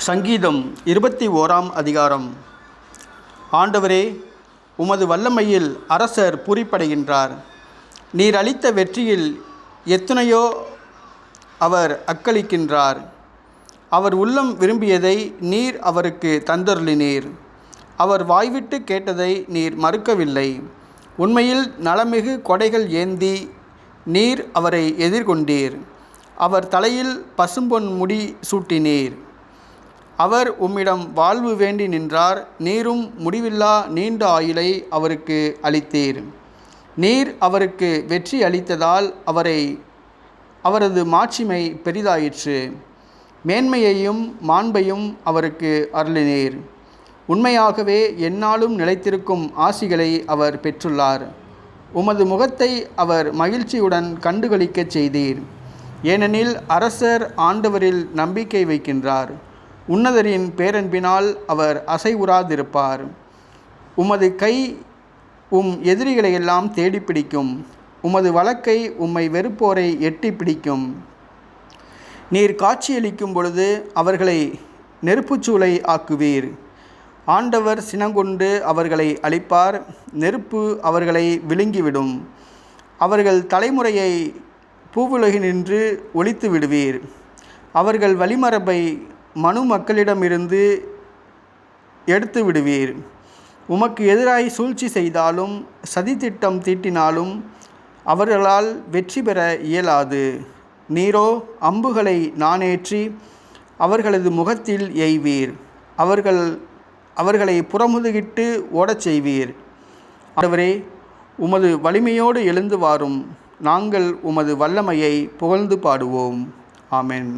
சங்கீதம் 21 அதிகாரம். ஆண்டவரே, உமது வல்லமையில் அரசர் பூரிப்படைகின்றார். நீர் அளித்த வெற்றியில் எத்தனையோ அவர் அக்களிக்கின்றார். அவர் உள்ளம் விரும்பியதை நீர் அவருக்கு தந்தருளினீர். அவர் வாய்விட்டு கேட்டதை நீர் மறுக்கவில்லை. உண்மையில் நலமிகு கொடைகள் ஏந்தி நீர் அவரை எதிர்கொண்டீர். அவர் தலையில் பசும்பொன் முடி சூட்டினீர். அவர் உம்மிடம் வாழ்வு வேண்டி நின்றார். நீரும் முடிவில்லா நீண்ட ஆயுளை அவருக்கு அளித்தீர். நீர் அவருக்கு வெற்றி அளித்ததால் அவரது மாட்சிமை பெரிதாயிற்று. மேன்மையையும் மாண்பையும் அவருக்கு அருளினீர். உண்மையாகவே எந்நாளும் நிலைத்திருக்கும் ஆசிகளை அவர் பெற்றுள்ளார். உமது முகத்தை அவர் மகிழ்ச்சியுடன் கண்டுகளிக்கச் செய்தீர். ஏனெனில் அரசர் ஆண்டவரில் நம்பிக்கை வைக்கின்றார். உன்னதரின் பேரன்பினால் அவர் அசைவுறாதிருப்பார். உமது கை எதிரிகளையெல்லாம் தேடி பிடிக்கும். உமது வலக்கை உம்மை வெறுப்போரை எட்டி பிடிக்கும். நீர் காட்சியளிக்கும் பொழுது அவர்களை நெருப்புச்சூளை ஆக்குவீர். ஆண்டவர் சினங்கொண்டு அவர்களை அழிப்பார். நெருப்பு அவர்களை விழுங்கிவிடும். அவர்கள் தலைமுறையை பூவுலகினின்று ஒழித்து விடுவீர். அவர்கள் வழிமரபை மனு மக்களிடமிருந்து எடுத்து விடுவீர். உமக்கு எதிராய் சூழ்ச்சி செய்தாலும் சதித்திட்டம் தீட்டினாலும் அவர்களால் வெற்றி பெற இயலாது. நீரோ அம்புகளை நாணேற்றி அவர்களது முகத்தில் எய்வீர். அவர்களை புறமுதுகிட்டு ஓடச் செய்வீர். ஆண்டவரே, உமது வலிமையோடு எழுந்து வாரும். நாங்கள் உமது வல்லமையை புகழ்ந்து பாடுவோம். ஆமென்.